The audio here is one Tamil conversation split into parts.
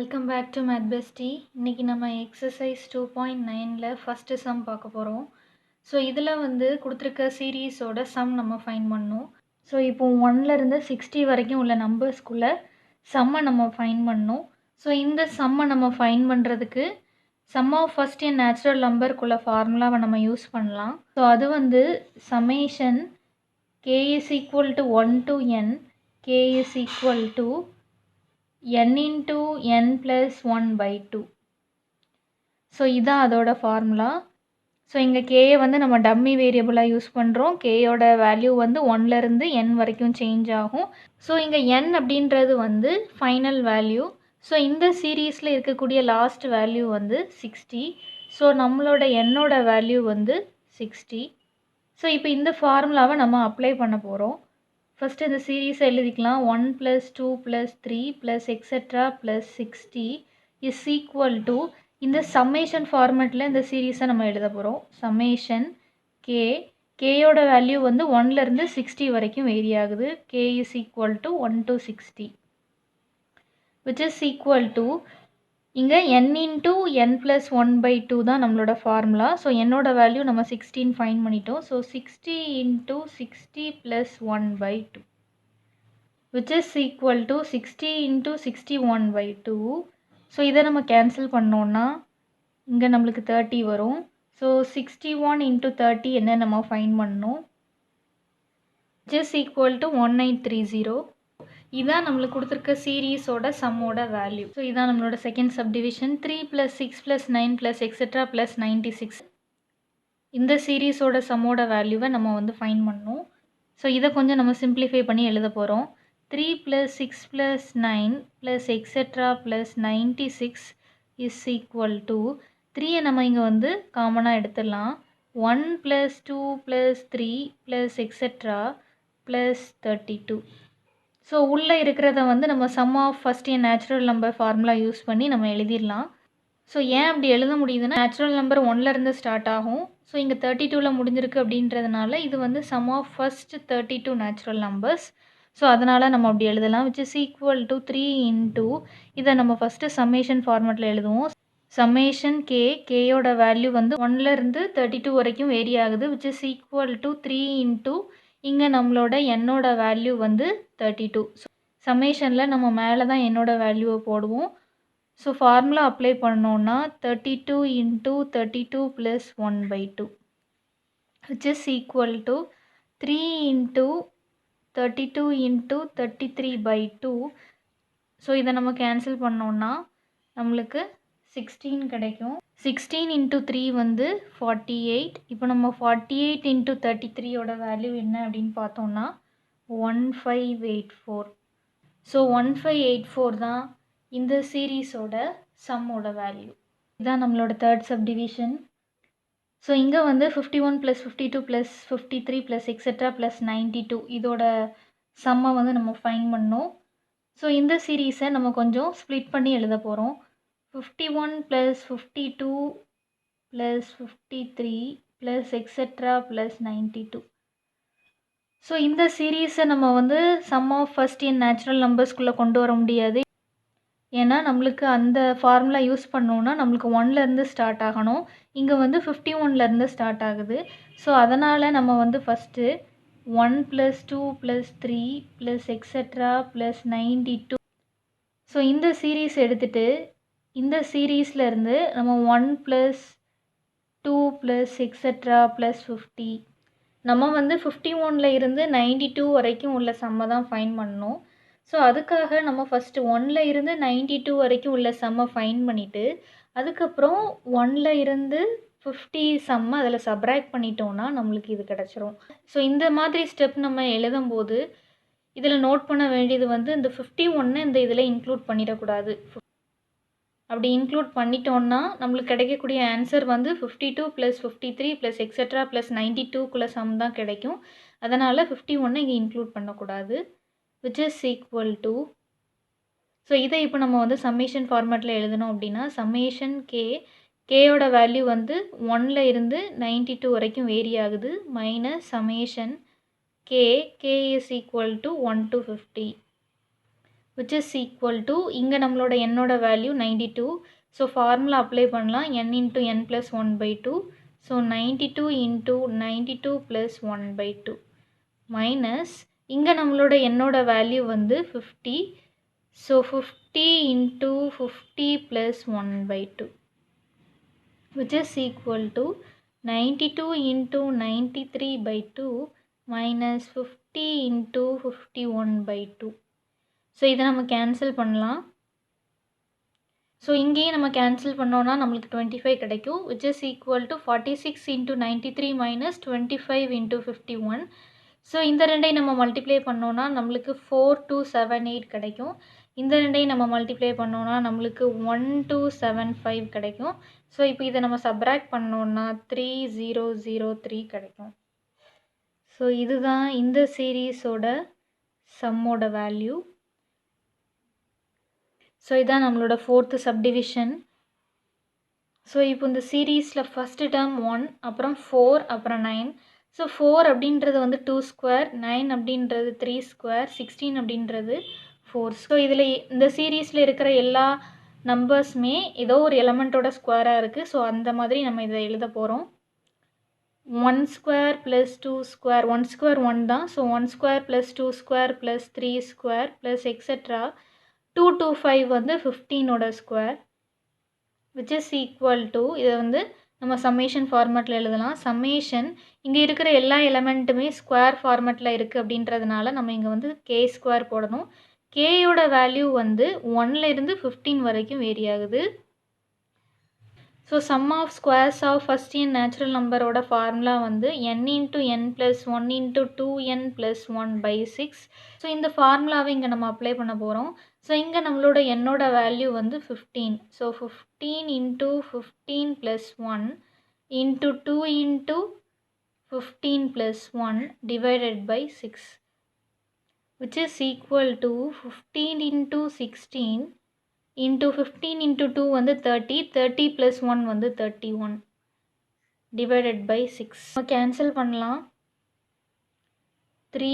Welcome back to math bestie. இன்றைக்கி நம்ம எக்ஸசைஸ் 2.9ல் ஃபஸ்ட்டு சம் பார்க்க போகிறோம். ஸோ இதில் கொடுத்துருக்க சீரீஸோட சம் நம்ம ஃபைண்ட் பண்ணணும். ஸோ இப்போ 1லேருந்து 60 வரைக்கும் உள்ள நம்பர்ஸ்குள்ளே சம்மை நம்ம ஃபைண்ட் பண்ணணும். ஸோ இந்த சம்மை நம்ம ஃபைண்ட் பண்ணுறதுக்கு sum of first n natural நம்பருக்குள்ள ஃபார்முலாவை நம்ம யூஸ் பண்ணலாம். ஸோ அது summation k is equal to 1 to n, k is equal to n into n plus 1 by 2. So இதான் அதோட ஃபார்முலா. ஸோ இங்கே கேயை நம்ம டம்மி வேரியபிளாக யூஸ் பண்ணுறோம். கேயோட வேல்யூ 1லேருந்து n வரைக்கும் சேஞ்ச் ஆகும். ஸோ இங்கே n அப்படின்றது ஃபைனல் வேல்யூ. ஸோ இந்த சீரீஸில் இருக்கக்கூடிய லாஸ்ட் வேல்யூ 60. ஸோ நம்மளோட என்னோட வேல்யூ 60. ஸோ இப்போ இந்த ஃபார்முலாவை நம்ம அப்ளை பண்ண போகிறோம். ஃபஸ்ட்டு இந்த சீரீஸை எழுதிக்கலாம். 1 + 2 + 3 + எக்ஸெட்ரா + 60 இஸ் ஈக்குவல் டு இந்த சம்மேஷன் ஃபார்மேட்டில் இந்த சீரீஸை நம்ம எழுத போகிறோம். சம்மேஷன் கேயோட வேல்யூ 1லேருந்து 60 வரைக்கும் வேரி ஆகுது. k is equal to 1 to 60 which is equal to இங்கே n into n plus 1 by 2 தான் நம்மளோட ஃபார்முலா. ஸோ என்னோட வேல்யூ நம்ம 16 ஃபைண்ட் பண்ணிட்டோம். So 60 into 60 plus 1 by 2 which is equal to 60 into 61 by 2. So இதை நம்ம கேன்சல் பண்ணோன்னா இங்கே நம்மளுக்கு 30 வரும். ஸோ 61 into 30 என்ன நம்ம ஃபைண்ட் பண்ணணும், which is equal to 1830. இதான் நம்மளுக்கு கொடுத்துருக்க சீரீஸோட சம்மோட வேல்யூ. ஸோ இதான் நம்மளோட செகண்ட் சப்டிவிஷன். 3 + 6 + 9 + எக்ஸெட்ரா + 96 இந்த சீரீஸோட சம்மோட வேல்யூவை நம்ம ஃபைண்ட் பண்ணணும். ஸோ இதை கொஞ்சம் நம்ம சிம்பிளிஃபை பண்ணி எழுத போகிறோம். 3 + 6 + 9 + எக்ஸெட்ரா + 96 இஸ் ஈக்குவல் டு 3யை நம்ம இங்கே காமனாக எடுத்துடலாம். 1 + 2 + 3 + எக்ஸெட்ரா + 32. ஸோ உள்ளே இருக்கிறத நம்ம sum of first n natural number formula use பண்ணி நம்ம எழுதிடலாம். ஸோ ஏன் அப்படி எழுத முடியுதுன்னா நேச்சுரல் நம்பர் 1லேருந்து ஸ்டார்ட் ஆகும். ஸோ இங்கே 32ல் முடிஞ்சிருக்கு அப்படின்றதுனால இது sum of first 32 natural numbers. So அதனால் நம்ம அப்படி எழுதலாம். Which is equal to 3 into இதை நம்ம ஃபஸ்ட்டு சம்மேஷன் ஃபார்மேட்டில் எழுதுவோம். சம்மேஷன் கேயோட வேல்யூ 1லேருந்து 32 வரைக்கும் வேரி ஆகுது. Which is equal to 3 into இங்கே நம்மளோட என்னோட வேல்யூ 32. ஸோ சம்மேஷனில் நம்ம மேலே தான் என்னோட வேல்யூவை போடுவோம். ஸோ ஃபார்முலா அப்ளை பண்ணோன்னா 32 into 32 + 1 by 2 which is equal to 3 into 32 into 33 by 2. So இதை நம்ம கேன்சல் பண்ணோன்னா நம்மளுக்கு 16 கிடைக்கும். 16 இன்ட்டு 3 48. இப்போ நம்ம 48 இன்ட்டு 33யோட வேல்யூ என்ன அப்படின்னு பார்த்தோம்னா 1584. ஸோ 1584 தான் இந்த சீரீஸோட சம்மோட வேல்யூ. இதுதான் நம்மளோட தேர்ட் சப்டிவிஷன். ஸோ இங்கே 51 + 52 + 53 + எக்ஸெட்ரா + 92 இதோட சம்மை நம்ம ஃபைண்ட் பண்ணோம். ஸோ இந்த சீரீஸை நம்ம கொஞ்சம் ஸ்ப்ளிட் பண்ணி எழுத போகிறோம். 51 + 52 + 53 + எக்ஸெட்ரா + 92. ஸோ இந்த சீரீஸை நம்ம sum of first n natural நம்பர்ஸ்குள்ளே கொண்டு வர முடியாது. ஏன்னா நம்மளுக்கு அந்த ஃபார்முலா யூஸ் பண்ணோன்னா நம்மளுக்கு 1லேருந்து ஸ்டார்ட் ஆகணும். இங்கே 51லேருந்து ஸ்டார்ட் ஆகுது. ஸோ அதனால் நம்ம ஃபஸ்ட்டு 1 + 2 + 3 + எக்ஸெட்ரா + 92. ஸோ இந்த சீரீஸ் எடுத்துகிட்டு இந்த சீரீஸ்லேருந்து நம்ம 1 + 2 + எக்ஸெட்ரா + 50 நம்ம 51ல் இருந்து 92 வரைக்கும் உள்ள சம்மை தான் ஃபைண்ட் பண்ணணும். ஸோ அதுக்காக நம்ம ஃபஸ்ட்டு 1ல் இருந்து 92 வரைக்கும் உள்ள சம்மை ஃபைண்ட் பண்ணிவிட்டு அதுக்கப்புறம் 1ல் இருந்து 50 சம்மை அதில் சப்ராக்ட் பண்ணிட்டோன்னா நம்மளுக்கு இது கிடச்சிரும். ஸோ இந்த மாதிரி ஸ்டெப் நம்ம எழுதும்போது இதில் நோட் பண்ண வேண்டியது இந்த 51 இந்த இதில் இன்க்ளூட் பண்ணிடக்கூடாது. அப்படி இன்க்ளூட் பண்ணிட்டோன்னா நம்மளுக்கு கிடைக்கக்கூடிய ஆன்சர் 52 + 53 + எக்ஸெட்ரா + 92க்குள்ள சம் தான் கிடைக்கும். அதனால் 51 இங்கே இன்க்ளூட் பண்ணக்கூடாது. Which is equal to so இதை இப்போ நம்ம சம்மேஷன் ஃபார்மேட்டில் எழுதணும் அப்படின்னா சம்மேஷன் கேயோட வேல்யூ 1ல் இருந்து 92 வரைக்கும் வேரி ஆகுது. Minus summation K is equal to 1 to 50 which is equal to இங்கே நம்மளோட என்னோட வேல்யூ 92. ஸோ ஃபார்முலா அப்ளை பண்ணலாம் n into n plus 1 by 2. So 92 into 92 plus 1 by 2 minus இங்கே நம்மளோட என்னோட வேல்யூ வந்து 50. So 50 into 50 plus 1 by 2 which is equal to 92 into 93 by 2 minus 50 into 51 by 2. So இதை நம்ம கேன்சல் பண்ணலாம். ஸோ இங்கேயும் நம்ம கேன்சல் பண்ணோன்னா நம்மளுக்கு 25 கிடைக்கும், which is equal to 46 into 93 minus 25 into 51. So இந்த ரெண்டையும் நம்ம மல்டிப்ளை பண்ணோன்னா நம்மளுக்கு 4278 கிடைக்கும். இந்த ரெண்டையும் நம்ம மல்டிப்ளை பண்ணோன்னா நம்மளுக்கு 1275 கிடைக்கும். ஸோ இப்போ இதை நம்ம சப்ராக்ட் பண்ணோன்னா 3003 கிடைக்கும். ஸோ இதுதான் இந்த சீரீஸோட சம்மோட வேல்யூ. ஸோ இதான் நம்மளோட 4th சப்டிவிஷன். ஸோ இப்போ இந்த சீரீஸில் ஃபஸ்ட்டு டேர்ம் 1, அப்புறம் 4, அப்புறம் 9. ஸோ 4 அப்படின்றது வந்து 2 ஸ்கொயர், 9 அப்படின்றது 3 ஸ்கொயர், 16 அப்படின்றது 4. ஸோ இதில் இந்த சீரீஸில் இருக்கிற எல்லா நம்பர்ஸுமே ஏதோ ஒரு எலமெண்ட்டோட ஸ்கொயராக இருக்குது. ஸோ அந்த மாதிரி நம்ம இதை எழுத போகிறோம். 1 ஸ்கொயர் ப்ளஸ் 2 ஸ்கொயர், 1 ஸ்கொயர் 1 தான். So 1 square plus 2 square plus 3 square plus etcetera 225 வந்து 15ஓட square, which is equal to இதை வந்து நம்ம சம்மேஷன் ஃபார்மேட்டில் எழுதலாம். சம்மேஷன் இங்கே இருக்கிற எல்லா எலமெண்ட்டுமே ஸ்கொயர் ஃபார்மேட்டில் இருக்குது அப்படின்றதுனால நம்ம இங்கே வந்து கே ஸ்கொயர் போடணும். கேயோட வேல்யூ வந்து 1லேருந்து 15 வரைக்கும் வேரி ஆகுது. So sum of squares of first n natural நம்பரோட ஃபார்முலா வந்து n into n plus 1 into 2n plus 1 by 6. So இந்த ஃபார்முலாவை இங்கே நம்ம அப்ளை பண்ண போகிறோம். ஸோ இங்கே நம்மளோட என்னோட வேல்யூ வந்து 15. So 15 into 15 plus 1 into 2 into 15 plus 1 divided by 6, which is equal to 15 into 16 into 15 into 2 வந்து 30, 30 plus 1 வந்து 31 divided by 6. நம்ம கேன்சல் பண்ணலாம். 3,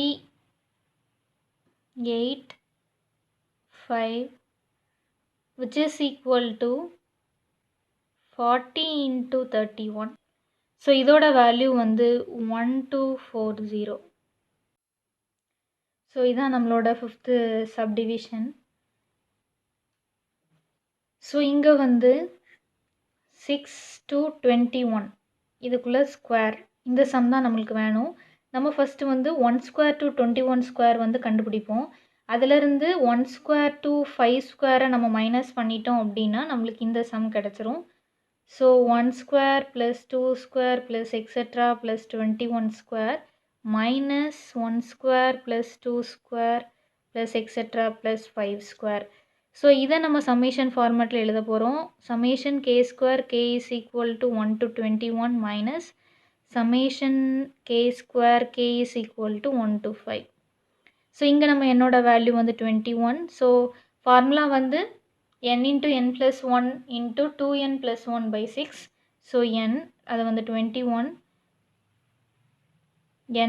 8, 5 which is equal to 40 into 31. So இதோட வேல்யூ வந்து 1240. ஸோ இதான் நம்மளோட 5th சப்டிவிஷன். ஸோ இங்கே வந்து 6 to 21 இதுக்குள்ளே ஸ்கொயர், இந்த சம் தான் நம்மளுக்கு வேணும். நம்ம ஃபஸ்ட்டு வந்து 1 ஸ்கொயர் to 21 ஸ்கொயர் வந்து கண்டுபிடிப்போம். அதிலிருந்து 1 ஸ்கொயர் to 5 ஸ்கொயரை நம்ம மைனஸ் பண்ணிட்டோம் அப்படின்னா நம்மளுக்கு இந்த சம் கிடச்சிரும். So 1 square plus 2 square plus etcetera plus 21 square minus 1 square plus 2 square plus etcetera plus 5 square. So இதை நம்ம சம்மேஷன் ஃபார்மேட்டில் எழுத போகிறோம். Summation K square K is equal to 1 to 21 minus summation K square K is equal to 1 to 5. So இங்கே நம்ம என்னோட வேல்யூ வந்து 21. ஸோ ஃபார்முலா வந்து n into n plus 1 into 2n plus 1 by 6. So n அது வந்து 21,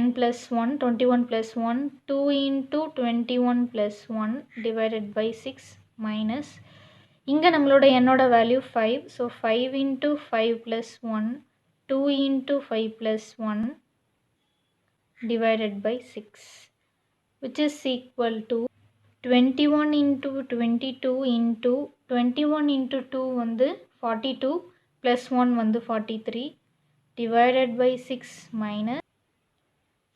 n plus 1, 21 plus 1, 2 into 21 plus 1 divided by 6 minus இங்கே நம்மளோட என்னோட value 5. So 5 into 5 plus 1, 2 into 5 plus 1 divided by 6, which is equal to 21 into 22 into 21 into 2 வந்து 42 plus 1 வந்து 43 divided by 6 minus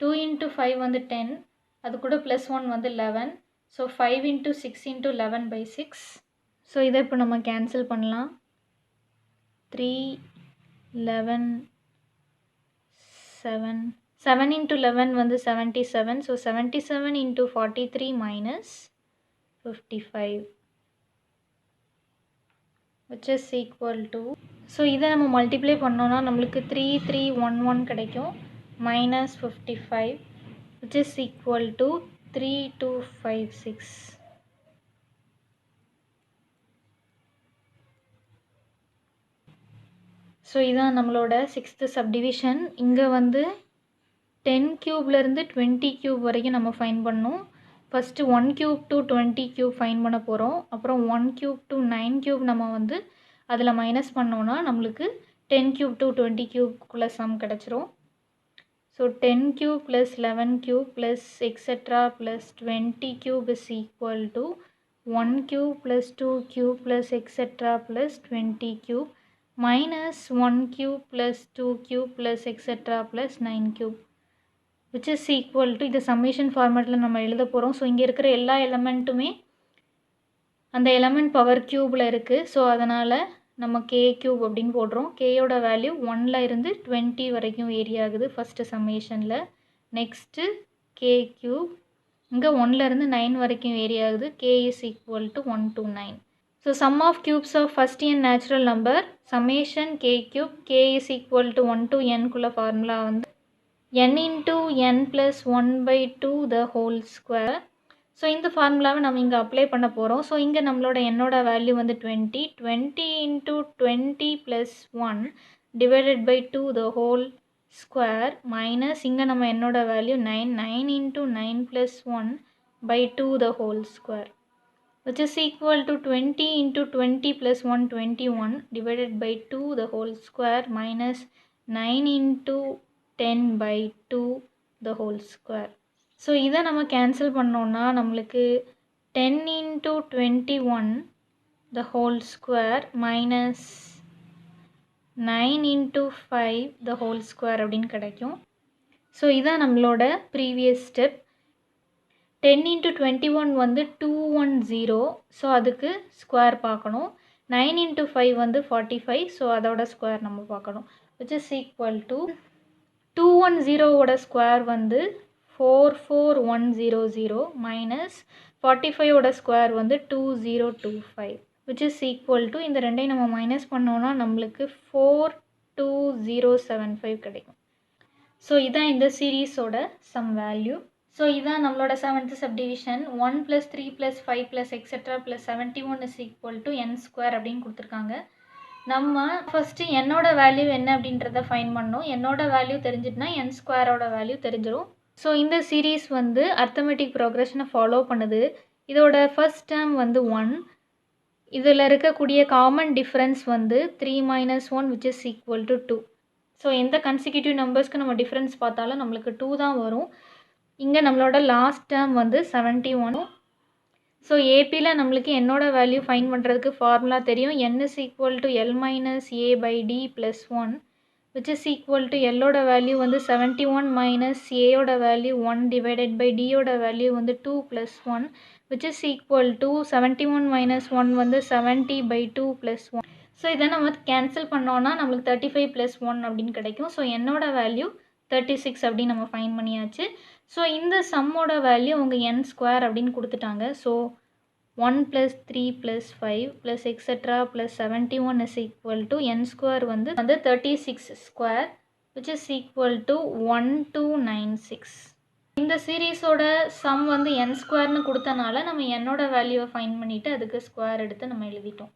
2 into 5 வந்து 10, அது கூட plus 1 வந்து 11. So 5 into 6 into 11 by 6. So இதை இப்போ நம்ம கேன்சல் பண்ணலாம். 3, 11, 7, 7 into 11 வந்து 77. So 77 into 43 minus 55, which is equal to, so இதை நம்ம மல்டிப்ளை பண்ணோன்னா நம்மளுக்கு 3311 கிடைக்கும் minus 55, which is equal to 3256. So இதான் நம்மளோட 6th சப்டிவிஷன். இங்கே வந்து 10 க்யூப்லேருந்து 20 க்யூப் வரைக்கும் நம்ம ஃபைண்ட் பண்ணோம். First 1 cube to 20 cube fine பண்ண போகிறோம். அப்புறம் 1 கியூப் டு 9 கியூப் நம்ம வந்து அதில் மைனஸ் பண்ணோன்னா நம்மளுக்கு 10 கியூப் டு 20 கியூப்குள்ளே சம் கிடச்சிரும். So 10 cube plus 11 cube plus etcetera plus 20 cube is equal to 1 cube plus 2 cube plus etcetera plus 20 cube minus 1 cube plus 2 cube plus etc plus 9 cube which is equal to இது summation formatல நம்ம எழுத போகிறோம். ஸோ இங்கே இருக்கிற எல்லா எலமெண்ட்டுமே அந்த எலமெண்ட் பவர் க்யூபில் இருக்குது. ஸோ அதனால் நம்ம k cube அப்படின்னு போடுறோம். கேயோட வேல்யூ 1ல் இருந்து 20 வரைக்கும் வேரி ஆகுது ஃபஸ்ட்டு சம்மேஷனில். நெக்ஸ்ட்டு k cube இங்கே 1ல் இருந்து 9 வரைக்கும் வேரி ஆகுது. k is equal to 1 to 9. So sum of cubes of first n natural number summation k cube k is equal to 1 to n குள்ள formula வந்து n into n plus 1 by 2 the whole square. So இந்த ஃபார்முலாவை நம்ம இங்கே அப்ளை பண்ண போகிறோம். ஸோ இங்கே நம்மளோட என்னோட வேல்யூ வந்து 20 into 20 plus 1 divided by 2 the whole square minus இங்கே நம்ம என்னோட value 9 into 9 plus 1 by 2 the whole square which is equal to 20 into 20 plus 1 21 divided by 2 the whole square minus 9 into 10 by 2 the whole square. So இதை நம்ம கேன்சல் பண்ணோன்னா நம்மளுக்கு 10 into 21 the whole square minus 9 into 5 the whole square அப்படின்னு கிடைக்கும். ஸோ இதான் நம்மளோட ப்ரீவியஸ் ஸ்டெப். 10 into 21 வந்து 210. ஸோ அதுக்கு ஸ்கொயர் பார்க்கணும். 9 into 5 வந்து 45. ஸோ அதோட ஸ்கொயர் நம்ம பார்க்கணும். which is equal to 210ஓட ஸ்கொயர் வந்து 44100 மைனஸ் 45ஓட ஸ்கொயர் வந்து 2025 which is equal to இந்த ரெண்டையும் நம்ம மைனஸ் பண்ணோன்னா நம்மளுக்கு 42075 கிடைக்கும். ஸோ இதான் இந்த சீரீஸோட சம் வேல்யூ. ஸோ இதான் நம்மளோட 7th subdivision. 1 + 3 + 5 + etcetera + 71 is equal to n square அப்படின்னு கொடுத்துருக்காங்க. நம்ம ஃபஸ்ட்டு என்னோட வேல்யூ என்ன அப்படின்றத ஃபைன் பண்ணோம். என்னோட வேல்யூ தெரிஞ்சிட்டுனா n ஸ்கொயரோட வேல்யூ தெரிஞ்சிடும். ஸோ இந்த சீரீஸ் வந்து அர்த்தமெட்டிக் ப்ரோக்ரஷனை ஃபாலோ பண்ணுது. இதோட ஃபர்ஸ்ட் டேர்ம் வந்து 1. இதில் இருக்கக்கூடிய காமன் டிஃப்ரென்ஸ் வந்து 3 - 1 which is equal to 2. So எந்த கன்சிக்யூட்டிவ் நம்பர்ஸ்க்கு நம்ம டிஃப்ரென்ஸ் பார்த்தாலும் நம்மளுக்கு 2 தான் வரும். இங்கே நம்மளோட லாஸ்ட் டேர்ம் வந்து 71. ஸோ ஏபியில் நம்மளுக்கு என்னோட வேல்யூ ஃபைன் பண்ணுறதுக்கு ஃபார்முலா தெரியும். n is equal to L minus A by D plus 1 which is equal to Lோட வேல்யூ வந்து 71 minus Aயோட வேல்யூ 1 divided by Dயோட வேல்யூ வந்து 2 plus 1 which is equal to 71 minus 1 வந்து 70 by 2 plus 1. ஸோ இதை நம்ம கேன்சல் பண்ணோன்னா நம்மளுக்கு 35 plus 1 அப்படின்னு கிடைக்கும். ஸோ என்னோட வேல்யூ 36 அப்படின்னு நம்ம ஃபைன் பண்ணியாச்சு. ஸோ இந்த சம்மோட வேல்யூ அவங்க n ஸ்கொயர் அப்படின்னு கொடுத்துட்டாங்க. So 1 + 3 + 5 + etcetera + 71 is equal to n square வந்து 36 square which is equal to 1296. இந்த சீரீஸோட சம் வந்து n ஸ்கொயர்னு கொடுத்தனால நம்ம என்னோட வேல்யூவை ஃபைன் பண்ணிவிட்டு அதுக்கு ஸ்கொயர் எடுத்து நம்ம எழுதிட்டோம்.